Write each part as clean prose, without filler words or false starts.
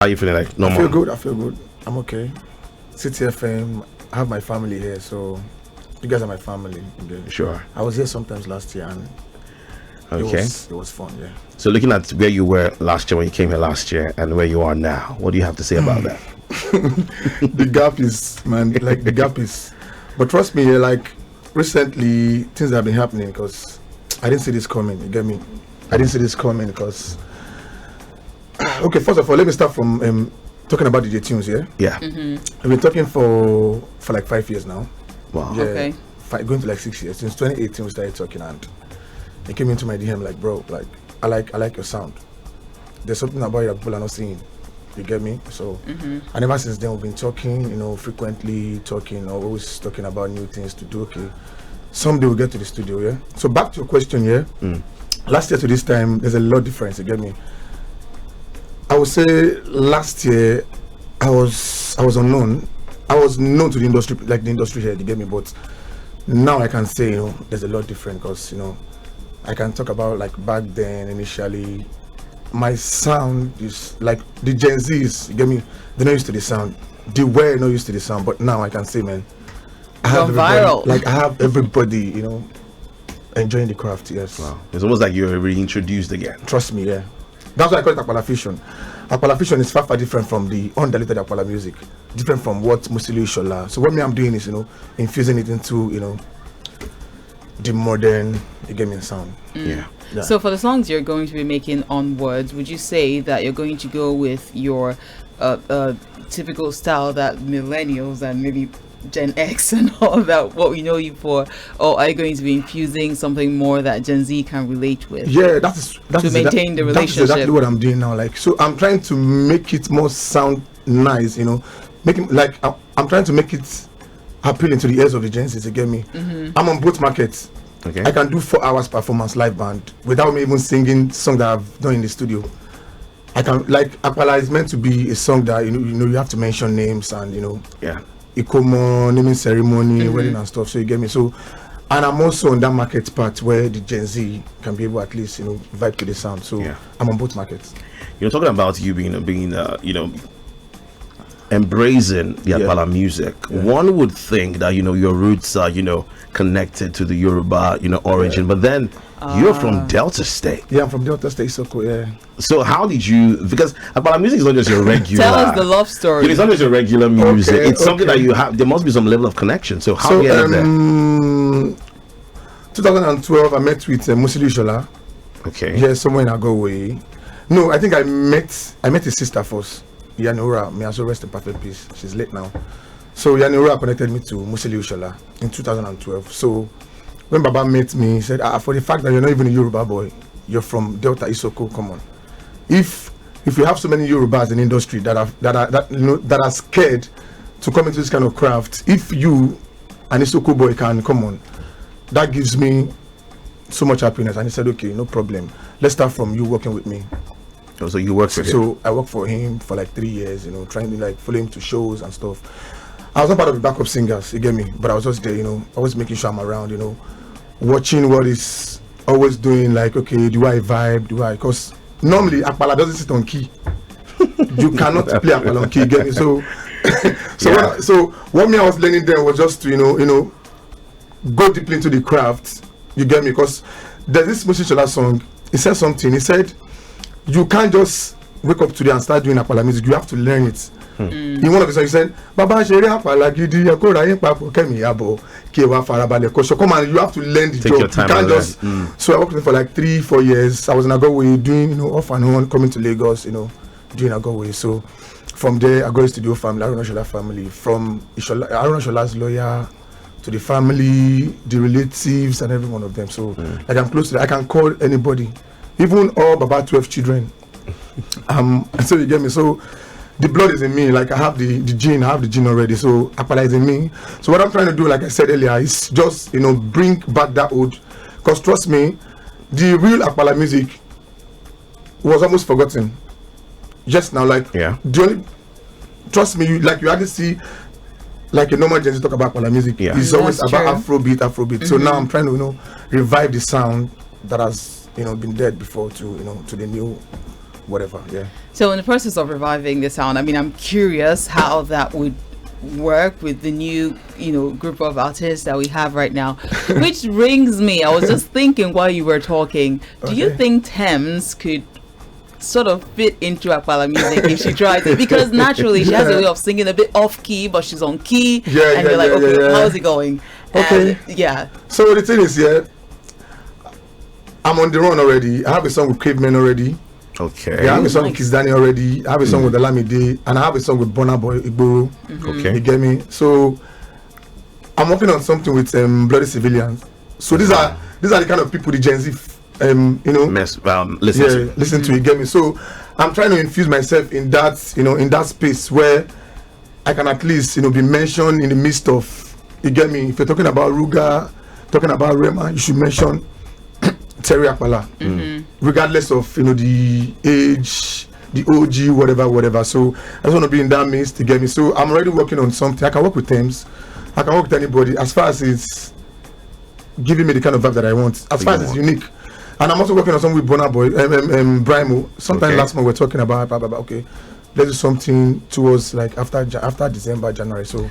How are you feeling like normal? I feel good. I'm okay. City FM, I have my family here, so you guys are my family. Sure. I was here sometimes last year, and it was fun, yeah. So looking at where you were last year when you came here last year and where you are now, what do you have to say about that? The gap is, man, like the gap is. But trust me, like recently things have been happening because I didn't see this coming. You get me? I didn't see this coming because. Okay, first of all, let me start from talking about DJ Tunes, yeah? Yeah. I've been talking for like 5 years now. Wow. Yeah, Okay. Going to like 6 years. Since 2018 we started talking, and he came into my DM like, bro, like I like your sound. There's something about you that people are not seeing. You get me? So and ever since then we've been talking, frequently talking, always talking about new things to do. Okay. Someday we'll get to the studio, yeah? So back to your question, yeah? Last year to this time, there's a lot difference, you get me? I would say last year I was unknown. I was known to the industry, like the industry here, you get me? But now I can say, there's a lot different because, I can talk about like back then initially. My sound is like the Gen Zs, you get me? They're not used to the sound. They were not used to the sound, but now I can say, man, I have viral. Like I have everybody, enjoying the craft. Yes. Wow. It's almost like you're reintroduced again. Trust me, yeah. That's why I call it Apala Fusion. Apala Fusion is far different from the undiluted Apala music, different from what Musili Shola. So what I'm doing is, infusing it into, the modern, you get me, sound. Yeah. So for the songs you're going to be making onwards, would you say that you're going to go with your typical style that millennials and maybe Gen X and all that, what we know you for, or are you going to be infusing something more that Gen Z can relate with? Yeah, that's to maintain the relationship. That's exactly what I'm doing now. Like, so I'm trying to make it more sound nice, making like I'm trying to make it appealing to the ears of the Gen Z. You get me? I'm on both markets. Okay. I can do 4 hours performance live band without me even singing song that I've done in the studio. I can, like, Apala is meant to be a song that you have to mention names and Yeah. Ikomo, naming ceremony, wedding and stuff. So you get me. So, and I'm also on that market part where the Gen Z can be able at least vibe to the sound. So Yeah. I'm on both markets. You're talking about you being embracing the Apala music. One would think that your roots are connected to the Yoruba origin, but then you're from Delta State. Yeah, I'm from Delta State, Soko. Yeah. So how did you? Because Apala music is not just your regular. Tell us the love story. It's not just your regular music. Okay, it's something that you have. There must be some level of connection. So how So do you get there? 2012, I met with Musili Shola. Okay. Yeah, somewhere in Agoway. No, I think I met his sister first. Yanura, may also rest in perfect peace. She's late now. So Yanura connected me to Musili Shola in 2012. So when Baba met me, he said, for the fact that you're not even a Yoruba boy, you're from Delta Isoko, come on. If you have so many Yorubas in the industry that are scared to come into this kind of craft, if you, an Isoko boy, can come on, that gives me so much happiness. And he said, okay, no problem. Let's start from you working with me. So you work for him. So I worked for him for like 3 years, trying to like follow him to shows and stuff. I was not part of the backup singers, you get me, but I was just there, always making sure I'm around, watching what is always doing, like, okay, do I vibe, because normally Apala doesn't sit on key. You cannot play Apala on key, you get me? So what I was learning there was just to, go deeply into the craft, you get me? Because there's this Musishola song, he said something, he said, you can't just wake up today and start doing Apala music, you have to learn it. In one of his songs, he said, Baba Shere Apala Gidi, Yakora Yimpapo, Kemi Yabo, Kewa Farabale Kosho. Come on, you have to learn the Take job. your time You can't and just. learn. So I worked with him for like 3-4 years. I was in Agoway doing, off and on, coming to Lagos, doing Agoway. So from there, I got a studio family, Aruna Shola family. From Aruna Shola's lawyer to the family, the relatives, and every one of them. So like I'm close to that. I can call anybody, even all Baba 12 children. And so you get me. So the blood is in me. Like I have the gene. I have the gene already. So Apala is in me. So what I'm trying to do, like I said earlier, is just bring back that old. Because trust me, the real Apala music was almost forgotten. Just now, like the only. Trust me, you hardly see like a normal Gen Z talk about Apala music. Yeah. It's always That's about true. Afrobeat. So now I'm trying to revive the sound that has been dead before to the new whatever. Yeah. So in the process of reviving the sound, I mean, I'm curious how that would work with the new, group of artists that we have right now. Which brings me, I was just thinking while you were talking, do you think Thames could sort of fit into Apala music if she tried it? Because naturally she has a way of singing a bit off key, but she's on key, and you're like, okay, how's it going? Okay. And, so the thing is, I'm on the run already. I have a song with Cavemen already. Okay. I have a song with Kiss Danny already. I have a song with Olamide, and I have a song with Burna Boy Igboro. Okay. You get me? So I'm working on something with Bloody Civilians. So these are the kind of people the Gen Z listen to. You get me? So I'm trying to infuse myself in that, in that space where I can at least, be mentioned in the midst of, you get me? If you're talking about Ruga, talking about Rema, you should mention Terry Apala, regardless of the age, the OG, whatever. So I just want to be in that midst, to get me. So I'm already working on something. I can work with Thames, I can work with anybody, as far as it's giving me the kind of vibe that I want, as far as it's unique. And I'm also working on something with Burna Boy, Brimo. Sometime last month we were talking about okay, let's do something towards like after December, January. So.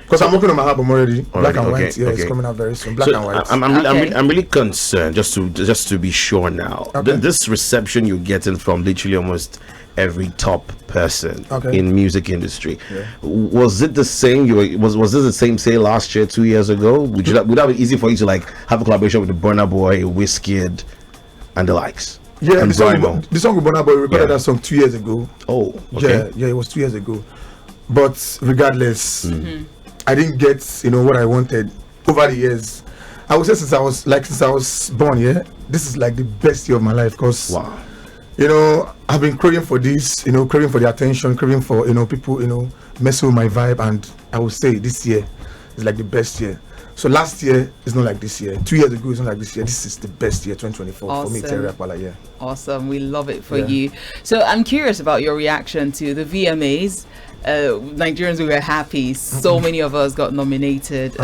Because I'm working on my album already, Black and White. Yeah, it's coming out very soon. Black and White. I'm really concerned, just to be sure now. Okay. This reception you're getting from literally almost every top person in music industry, was it the same? Was this the same, say, last year, 2 years ago? Would that be easy for you to like have a collaboration with the Burna Boy, Wizkid, and the likes? Yeah, the song with Burna Boy, we recorded that song 2 years ago. Oh, okay. Yeah, it was 2 years ago. But regardless. I didn't get, what I wanted over the years. I would say since I was born, this is like the best year of my life, because, I've been craving for this, craving for the attention, craving for, people, messing with my vibe, and I would say this year is like the best year. So last year is not like this year. 2 years ago is not like this year. This is the best year, 2024 for me, Terry Apala. Awesome. We love it for you. So I'm curious about your reaction to the VMAs. Nigerians, we were happy. So many of us got nominated.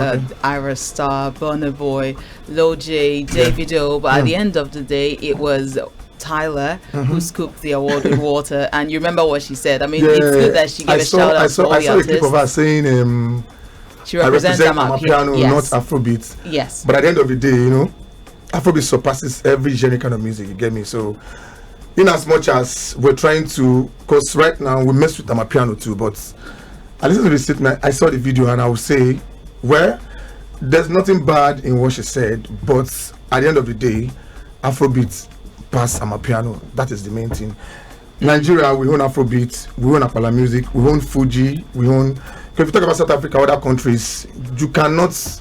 Ira Star, Burna Boy, Loj, Davido. But at the end of the day, it was Tyler who scooped the award with water. And you remember what she said. I mean, it's good that she gave a shout out to all the artists. I saw a clip of her saying, she represents Amapiano, not Afrobeat. Yes. But at the end of the day, Afrobeat surpasses every genre kind of music. You get me? So, in as much as we're trying to, because right now we mess with Amapiano too, but I listened to the statement, I saw the video, and I would say, well, there's nothing bad in what she said, but at the end of the day, Afrobeat pass Amapiano. That is the main thing. Nigeria, we own Afrobeat, we own Apala music, we own Fuji, we own. If you talk about South Africa, other countries, you cannot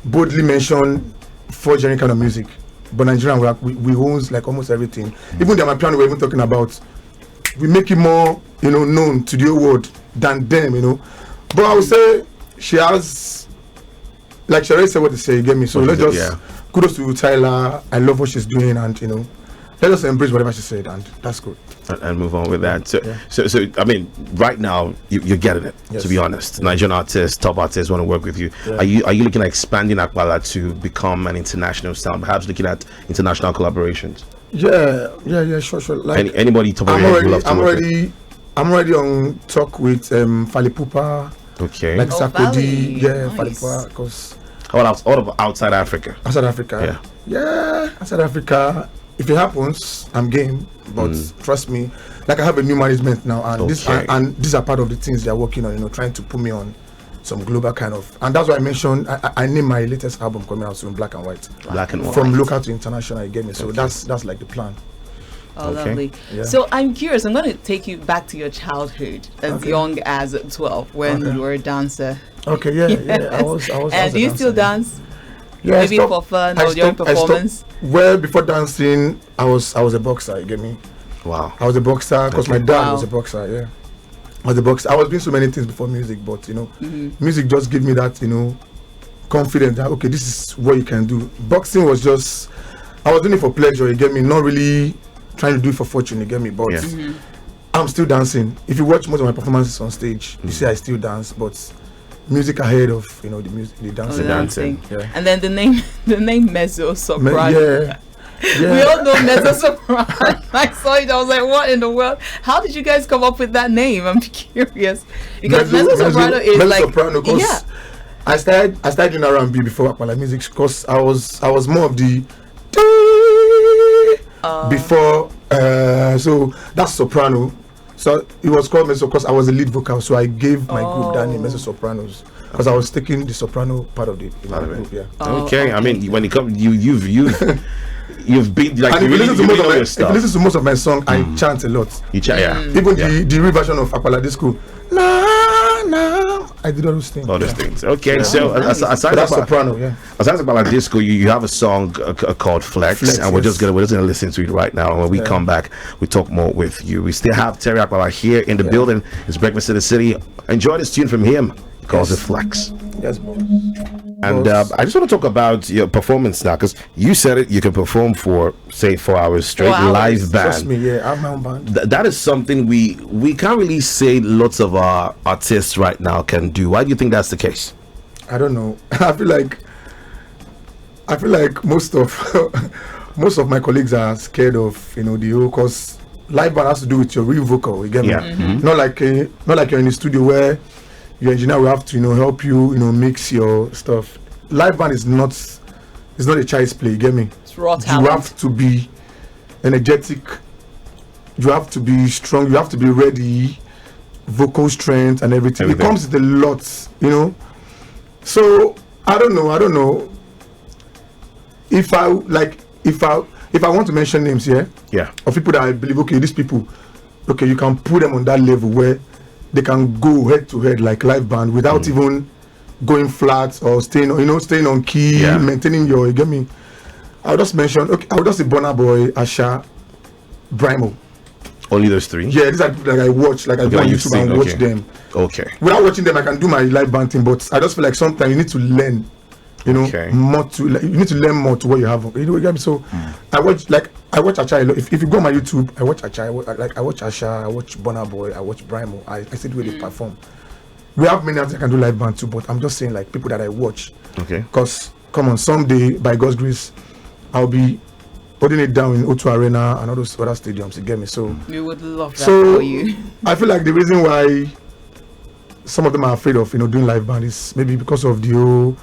boldly mention four genre kind of music. But Nigeria, we own like almost everything. Even the Amapiano we're even talking about, we make it more, known to the whole world than them, But I would say she has, like she already said what to say, you get me? So let's just, kudos to Tyler. I love what she's doing, and, let us embrace whatever she said, and that's good. And move on with that. So I mean, right now you're getting it. Yes. To be honest, Nigerian artists, top artists want to work with you. Yeah. Are you looking at expanding Apala to become an international sound? Perhaps looking at international collaborations. Yeah, sure. Like anybody top of your head would love to work with? I'm already on talk with Fali Pupa. Okay. Like Sakodi. Nice. Fali Pupa, because. What about outside Africa? Outside Africa. Yeah. Outside Africa. If it happens, I'm game. But trust me, like I have a new management now, and these are part of the things they are working on. Trying to put me on some global kind of, and that's why I mentioned I named my latest album coming out soon, Black and White. Black and White. From local to international, you get me. So that's like the plan. Oh, lovely. Yeah. So I'm curious. I'm going to take you back to your childhood, as young as 12, when you were a dancer. Okay, yeah. I was. And do you still dance? Yeah, maybe for fun or during performance. Well, before dancing, I was a boxer. You get me? Wow. I was a boxer because my dad was a boxer. Yeah, I was a boxer. I was doing so many things before music, but music just gave me that confidence that okay, this is what you can do. Boxing was just I was doing it for pleasure. You get me? Not really trying to do it for fortune. You get me? But I'm still dancing. If you watch most of my performances on stage, you see I still dance, but music ahead of the music, the dancing. Yeah. And then the name mezzo soprano. We all know mezzo soprano. I saw it. I was like, what in the world? How did you guys come up with that name? I'm curious because mezzo soprano is like soprano. Yeah. I started doing R&B before Apala music because I was more of the before so that's soprano. So it was called mezzo because I was the lead vocal. So I gave my group that name, Mezzo Sopranos, because I was taking the soprano part of the group. Yeah. Okay. I mean, when it comes, you've been like and if you listen to most of my song, I chant a lot. You chant, yeah. Even the real version of Apala Disco. I did all those things. All those things. Okay, Yeah. so aside That's about soprano, yeah. aside about disco, you have a song called Flex, and we're just gonna listen to it right now. And when we come back, we talk more with you. We still have Terry Apala here in the building. It's Breakfast in the City. Enjoy this tune from him. He calls it Flex. Yes, boss. And I just want to talk about your performance now, because you said it. You can perform for say 4 hours straight, 4 hours. live band. Trust me, yeah, I have my own band. That is something we can't really say lots of our artists right now can do. Why do you think that's the case? I don't know. I feel like most of my colleagues are scared of the whole, cause live band has to do with your real vocal. You get me? Yeah. Mm-hmm. Not like you're in the studio where your engineer will have to help you mix your stuff. Live band is not a child's play. You get me? It's raw talent. You have to be energetic. You have to be strong. You have to be ready. Vocal strength and everything. It comes with a lot, So I don't know. If I want to mention names here, of people that I believe, okay, these people, okay, you can put them on that level where they can go head to head like live band without even going flat or staying on key, maintaining you get me. I'll just mention, I'll just say Burna Boy, Asha, Brimo. Only those three? Yeah, these are people that I watch, like I go on YouTube and watch them. Okay. Without watching them, I can do my live band thing, but I just feel like sometimes you need to learn, more to you need to learn more to what you have. You get me? So I watch Asha a lot. If you go on my YouTube, I watch Asha. I watch Asha. I watch Burna Boy. I watch Brimo. I see the way they perform. We have many others that can do live band too, but I'm just saying like people that I watch. Okay. Because come on, someday by God's grace, I'll be holding it down in O2 Arena and all those other stadiums. You get me? So we would love that for you. I feel like the reason why some of them are afraid of doing live band is maybe because of the whole,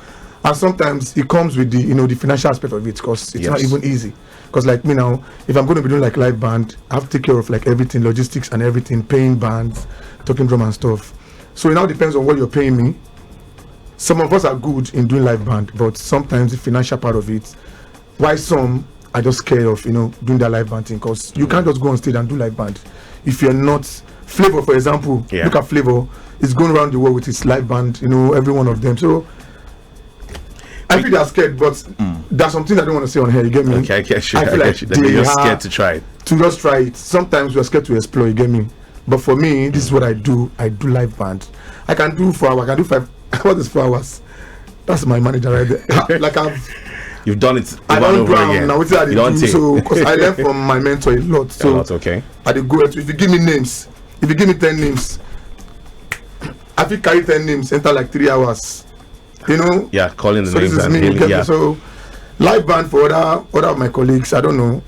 and sometimes it comes with the the financial aspect of it, because it's not even easy. Because like me now, if I'm going to be doing like live band, I have to take care of like everything, logistics and everything, paying bands, talking drum and stuff. So it now depends on what you're paying me. Some of us are good in doing live band, but sometimes the financial part of it, why some are just scared of doing that live band thing, because you can't just go on stage and do live band if you're not. Flavor, for example, look at Flavor, it's going around the world with his live band, every one of them. So I feel they're scared, but there's something I don't want to say on here. You get me? Okay, I get you. I feel like they're scared to try it. To just try it. Sometimes we're scared to explore. You get me? But for me, this is what I do. I do live band. I can do 4 hours. I can do 5. What is 4 hours? That's my manager right there. Like You've done it. I don't do again. now. What I do? So because I learned from my mentor a lot. So okay. I did go. If you give me names, if you give me 10 names, I will carry 10 names. Enter like 3 hours. Yeah, calling the so names this is and me. hailing, So live band for other of my colleagues, I don't know,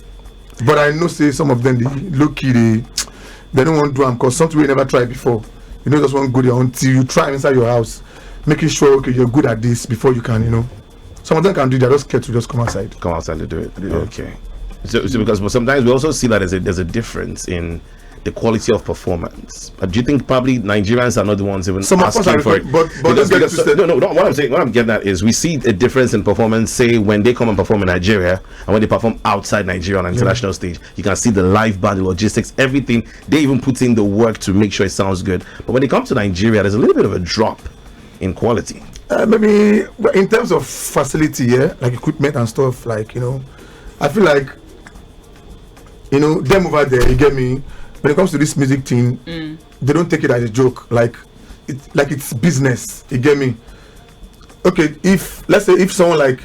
but I know say some of them they low key they don't want to do them because something we never tried before. Just want to go there until you try inside your house, making sure okay you're good at this before you can. Some of them can do. They're just scared to just come outside. Come outside to do it. Yeah. Okay. So because sometimes we also see that there's a difference in the quality of performance. Do you think probably Nigerians are not the ones even asking for it? But no. What I'm getting at is we see a difference in performance. Say when they come and perform in Nigeria and when they perform outside Nigeria on an international stage, you can see the live band, the logistics, everything. They even put in the work to make sure it sounds good. But when they come to Nigeria, there's a little bit of a drop in quality. Maybe in terms of facility, like equipment and stuff. Like I feel like them over there. You get me? When it comes to this music thing, they don't take it as a joke. Like it's business. You get me? Okay, let's say if someone like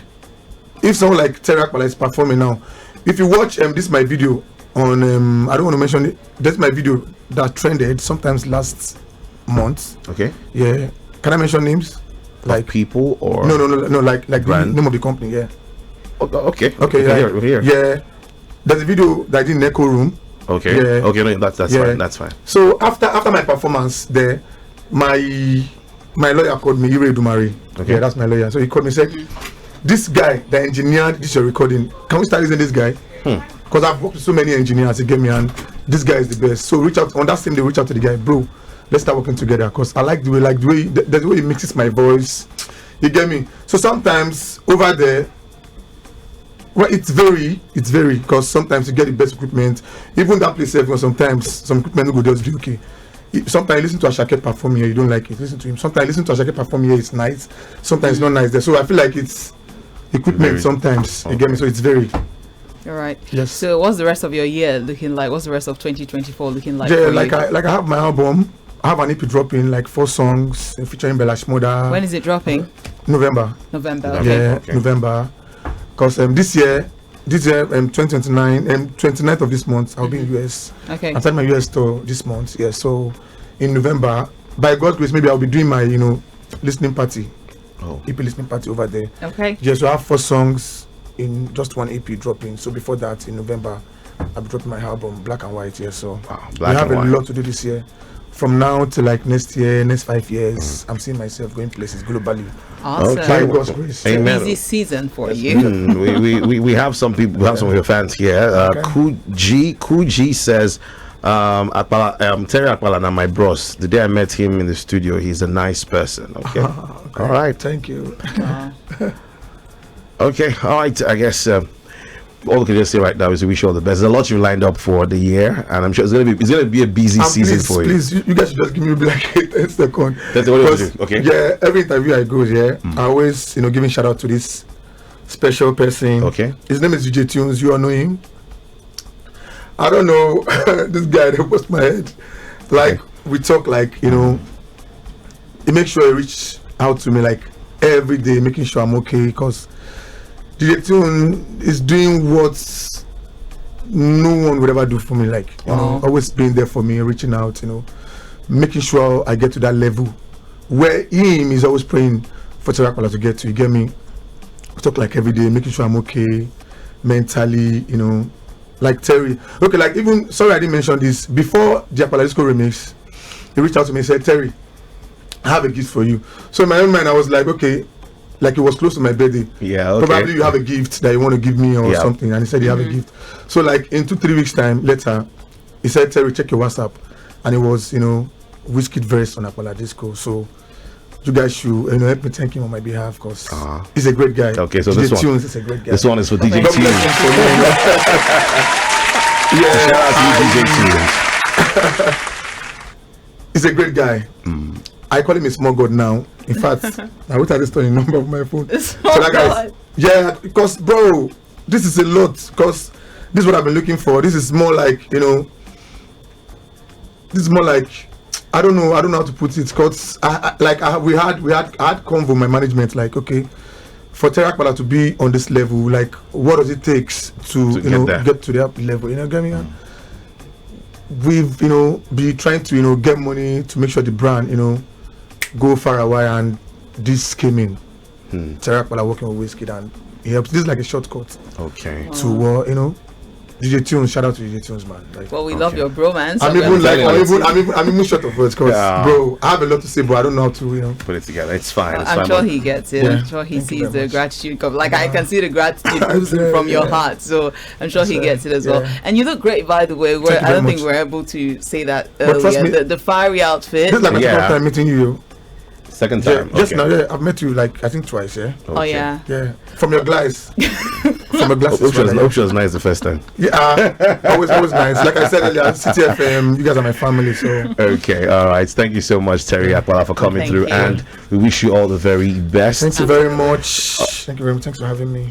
Terry Apala is performing now, if you watch this my video on I don't want to mention it. That's my video that trended sometimes last month. Okay. Yeah. Can I mention names? Like people or no. Like the name of the company. Yeah. Okay. Okay. We're here. Yeah. there's a video that I did in Echo Room. Okay. Okay, no, that's fine. That's fine. So after my performance there, my lawyer called me, Ire Dumari. Okay. Yeah, that's my lawyer. So he called me and said, this guy, the engineer, this your recording. Can we start using this guy? Because I've worked with so many engineers, he gave me, and this guy is the best. So reach out on that same day. Reach out to the guy, bro. Let's start working together. Because I like the way, the way he mixes my voice. You get me? So sometimes over there, well, it's very because sometimes you get the best equipment. Even that place, sometimes some equipment will just do okay. Sometimes you listen to Ashake perform here, you don't like it. Listen to him. Sometimes listen to Ashake perform here, it's nice. Sometimes it's not nice there. So I feel like it's equipment sometimes. You get me? So it's very. All right. Yes. So what's the rest of your year looking like? What's the rest of 2024 looking like? Yeah, I have my album. I have an EP dropping, like 4 songs featuring Bella Shmoda. When is it dropping? November. Okay. Yeah, okay. November. Because this year, 2029, 29th of this month, I'll be in US. Okay. I'm starting my US tour this month. Yeah, so in November, by God's grace, maybe I'll be doing my, listening party. EP listening party over there. Okay. Yeah, so I have 4 songs in just one EP dropping. So before that, in November, I'll be dropping my album, Black and White. Yeah, so we have a lot to do this year. From now to like next year, next 5 years, I'm seeing myself going places globally. Awesome. By God's grace. Amen. Busy season for you. We have some people, we have some of your fans here. Kuji says, Apala, Terry Apala, now my bros. The day I met him in the studio, he's a nice person. Okay. Okay. All right. Thank you. Okay. All right. I guess all we can just say right now is we wish you all the best. There's a lot you lined up for the year, and I'm sure it's gonna be a busy season for you. Please, you guys should just give me like 8 seconds. That's what you do. Okay. Yeah, every interview I go, I always, giving shout out to this special person. Okay. His name is DJ Tunez. You all know him. I don't know this guy that bust my head. Like we talk, like he makes sure he reach out to me like every day, making sure I'm okay, because DJ Tune is doing what no one would ever do for me, like always being there for me, reaching out, making sure I get to that level where him is always praying for Terry Apala to get to. You get me? We talk like every day, making sure I'm okay mentally, like Terry. Okay, like even, sorry I didn't mention this, before the Apala Disco remix, he reached out to me and said, Terry, I have a gift for you. So in my own mind I was like, okay, like it was close to my birthday. Yeah, okay. Probably you have a gift that you want to give me or something. And he said you have a gift. So like in 2-3 weeks time later, he said, Terry, check your WhatsApp. And it was, Wizkid verse on Apala Disco. So you guys should help me thank him on my behalf, because he's a great guy. Okay, so DJ this Tunes is a great guy. This one is for DJ God Tunes. bless him for me. Shout out to DJ Tunes. He's a great guy. I call him a small god now. In fact, I wrote out this story number of my phone. So that guy, because bro, this is a lot. Because this is what I've been looking for. This is more like, this is more like, I don't know how to put it. Because I had convo with my management, like, okay, for Terry Apala to be on this level, like, what does it take to get to that level? Get me? We've be trying to get money to make sure the brand go far away, and this came in. Terry Apala working with Wizkid, and he helps. This is like a shortcut. Okay. To DJ Tunes, shout out to DJ Tunes, man. Like, well, we love your bromance. I'm even short of words, because bro, I have a lot to say, but I don't know how to put it together. It's fine. I'm sure he gets it. I'm sure he sees the gratitude. Like I can see the gratitude oozing from your heart. So I'm sure he gets it as well. And you look great, by the way. I don't think we're able to say that earlier. The fiery outfit. This is like my second time meeting you. Second time. Just now, I've met you like I think twice, yeah. Okay. Oh yeah. Yeah. From your glass. From your glasses. Hope she was nice the first time. Yeah. Always nice. Like I said earlier, CTFM, you guys are my family, so. Okay, all right. Thank you so much, Terry Apala, for coming through, and we wish you all the very best. Thank you very much. Thank you very much. Thanks for having me.